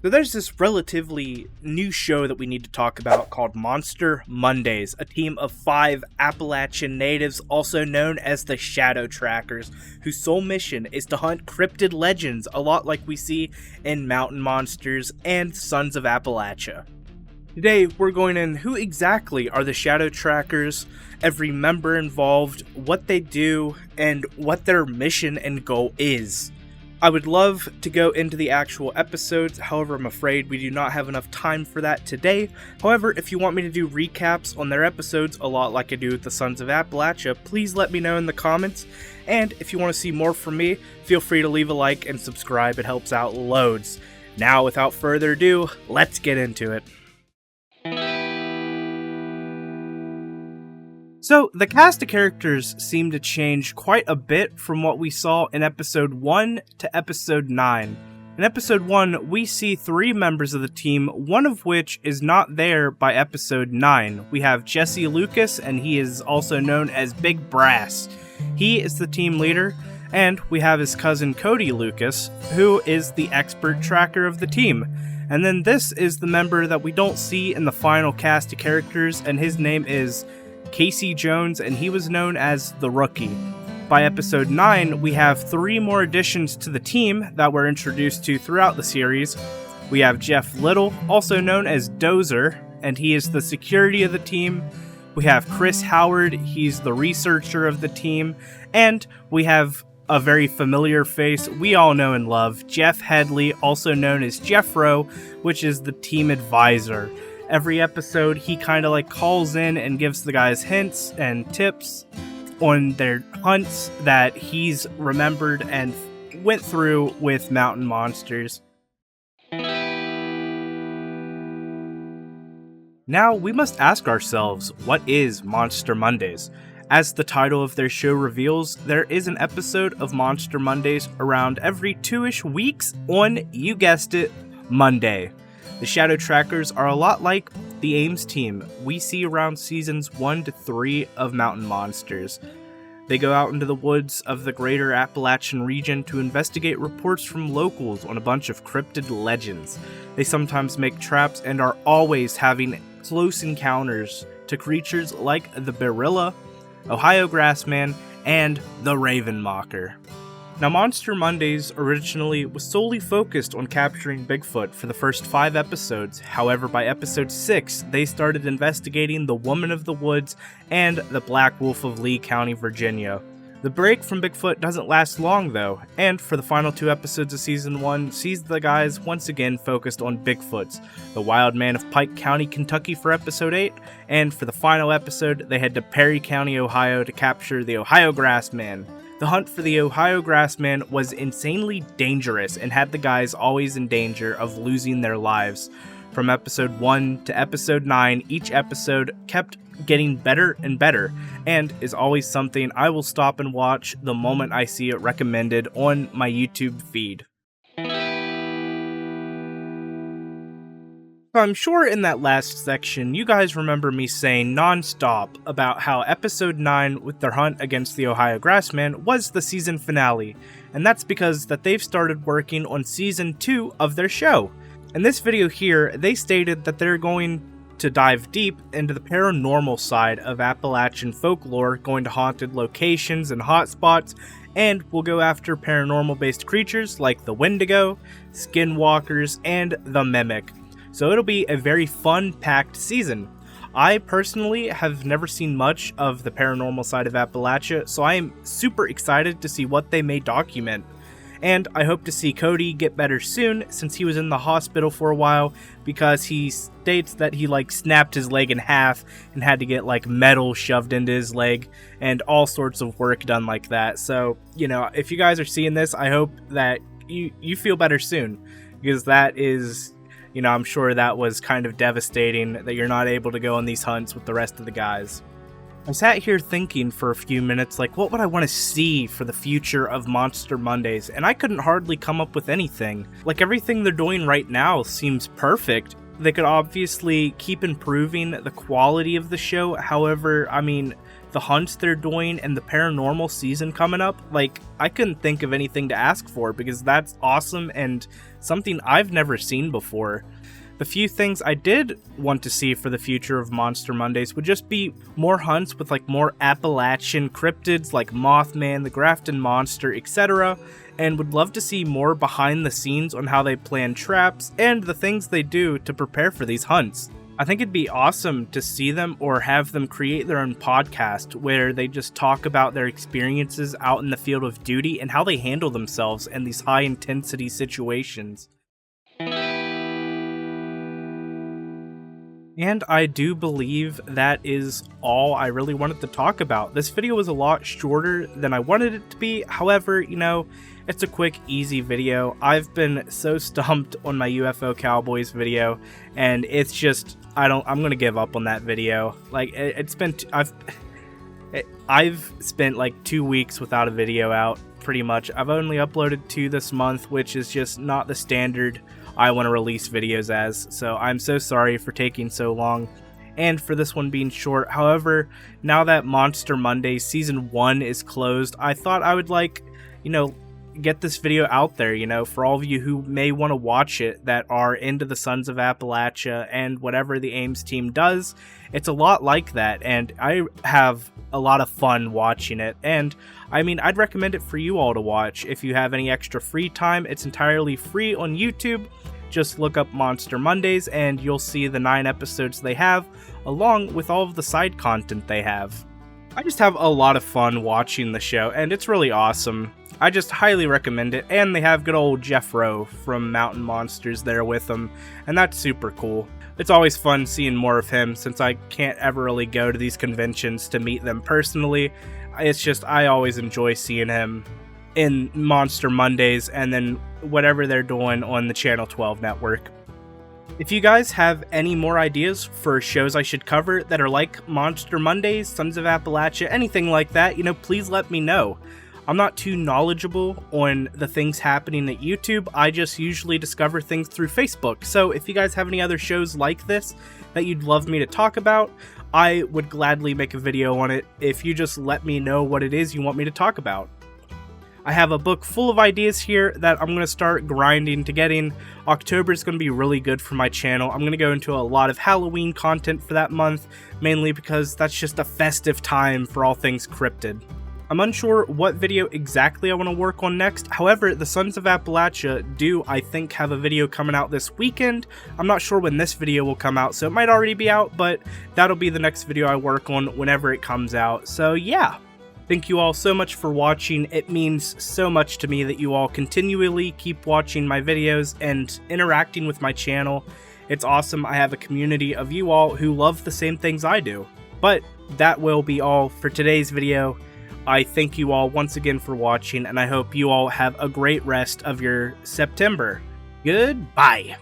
So there's this relatively new show that we need to talk about called Monster Mondays, a team of 5 Appalachian natives, also known as the Shadow Trackers, whose sole mission is to hunt cryptid legends, a lot like we see in Mountain Monsters and Sons of Appalachia. Today, we're going in who exactly are the Shadow Trackers, every member involved, what they do, and what their mission and goal is. I would love to go into the actual episodes, however I'm afraid we do not have enough time for that today. However, if you want me to do recaps on their episodes, a lot like I do with the Sons of Appalachia, please let me know in the comments. And if you want to see more from me, feel free to leave a like and subscribe, it helps out loads. Now, without further ado, let's get into it. So, the cast of characters seem to change quite a bit from what we saw in episode 1 to episode 9. In episode 1, we see 3 members of the team, one of which is not there by episode 9. We have Jesse Lucas, and he is also known as Big Brass. He is the team leader, and we have his cousin Cody Lucas, who is the expert tracker of the team. And then this is the member that we don't see in the final cast of characters, and his name is Casey Jones, and he was known as the Rookie. By episode 9, we have 3 more additions to the team that we're introduced to throughout the series. We have Jeff Little, also known as Dozer, and he is the security of the team. We have Chris Howard, he's the researcher of the team. And we have a very familiar face we all know and love, Jeff Headley, also known as Jeffro, which is the team advisor. Every episode, he kind of calls in and gives the guys hints and tips on their hunts that he's remembered and went through with Mountain Monsters. Now, we must ask ourselves, what is Monster Mondays? As the title of their show reveals, there is an episode of Monster Mondays around every 2-ish weeks on, you guessed it, Monday. The Shadow Trackers are a lot like the Ames team we see around seasons 1 to 3 of Mountain Monsters. They go out into the woods of the greater Appalachian region to investigate reports from locals on a bunch of cryptid legends. They sometimes make traps and are always having close encounters to creatures like the Barilla, Ohio Grassman, and the Raven Mocker. Now, Monster Mondays originally was solely focused on capturing Bigfoot for the first 5 episodes. However, by episode 6, they started investigating the Woman of the Woods and the Black Wolf of Lee County, Virginia. The break from Bigfoot doesn't last long though, and for the final 2 episodes of season 1 sees the guys once again focused on Bigfoots, the Wild Man of Pike County, Kentucky for episode 8, and for the final episode they head to Perry County, Ohio to capture the Ohio Grassman. The hunt for the Ohio Grassman was insanely dangerous and had the guys always in danger of losing their lives. From episode 1 to episode 9, each episode kept getting better and better, and is always something I will stop and watch the moment I see it recommended on my YouTube feed. So I'm sure in that last section, you guys remember me saying non-stop about how episode 9 with their hunt against the Ohio Grassman was the season finale, and that's because that they've started working on season 2 of their show. In this video here, they stated that they're going to dive deep into the paranormal side of Appalachian folklore, going to haunted locations and hotspots, and we'll go after paranormal-based creatures like the Wendigo, Skinwalkers, and the Mimic. So it'll be a very fun-packed season. I personally have never seen much of the paranormal side of Appalachia, so I am super excited to see what they may document. And I hope to see Cody get better soon, since he was in the hospital for a while, because he states that he snapped his leg in half and had to get metal shoved into his leg and all sorts of work done like that. So, if you guys are seeing this, I hope that you feel better soon, because that is, I'm sure that was kind of devastating that you're not able to go on these hunts with the rest of the guys. I sat here thinking for a few minutes, what would I want to see for the future of Monster Mondays, and I couldn't hardly come up with anything. Everything they're doing right now seems perfect. They could obviously keep improving the quality of the show, however, the hunts they're doing, and the paranormal season coming up, like, I couldn't think of anything to ask for, because that's awesome and something I've never seen before. The few things I did want to see for the future of Monster Mondays would just be more hunts with like more Appalachian cryptids like Mothman, the Grafton Monster, etc. And would love to see more behind the scenes on how they plan traps and the things they do to prepare for these hunts. I think it'd be awesome to see them or have them create their own podcast where they just talk about their experiences out in the field of duty and how they handle themselves in these high intensity situations. And I do believe that is all I really wanted to talk about. This video was a lot shorter than I wanted it to be. However, you know, it's a quick, easy video. I've been so stumped on my UFO Cowboys video, and it's just, I'm gonna give up on that video. Like, I've spent like 2 weeks without a video out, pretty much. I've only uploaded 2 this month, which is just not the standard I want to release videos as, so I'm so sorry for taking so long and for this one being short. However, now that Monster Monday Season 1 is closed, I thought I would get this video out there, for all of you who may want to watch it that are into the Sons of Appalachia and whatever the Ames team does. It's a lot like that, and I have a lot of fun watching it, and I mean, I'd recommend it for you all to watch if you have any extra free time. It's entirely free on YouTube. Just look up Monster Mondays and you'll see the 9 episodes they have, along with all of the side content they have. I just have a lot of fun watching the show, and it's really awesome. I just highly recommend it, and they have good old Jeff Rowe from Mountain Monsters there with them, and that's super cool. It's always fun seeing more of him, since I can't ever really go to these conventions to meet them personally. It's just, I always enjoy seeing him in Monster Mondays, and then whatever they're doing on the Channel 12 network. If you guys have any more ideas for shows I should cover that are like Monster Mondays, Sons of Appalachia, anything like that, please let me know. I'm not too knowledgeable on the things happening at YouTube. I just usually discover things through Facebook. So if you guys have any other shows like this that you'd love me to talk about, I would gladly make a video on it if you just let me know what it is you want me to talk about. I have a book full of ideas here that I'm going to start grinding to getting. October is going to be really good for my channel. I'm going to go into a lot of Halloween content for that month, mainly because that's just a festive time for all things cryptid. I'm unsure what video exactly I want to work on next. However, the Sons of Appalachia do, I think, have a video coming out this weekend. I'm not sure when this video will come out, so it might already be out, but that'll be the next video I work on whenever it comes out. So yeah. Thank you all so much for watching. It means so much to me that you all continually keep watching my videos and interacting with my channel. It's awesome. I have a community of you all who love the same things I do. But that will be all for today's video. I thank you all once again for watching, and I hope you all have a great rest of your September. Goodbye.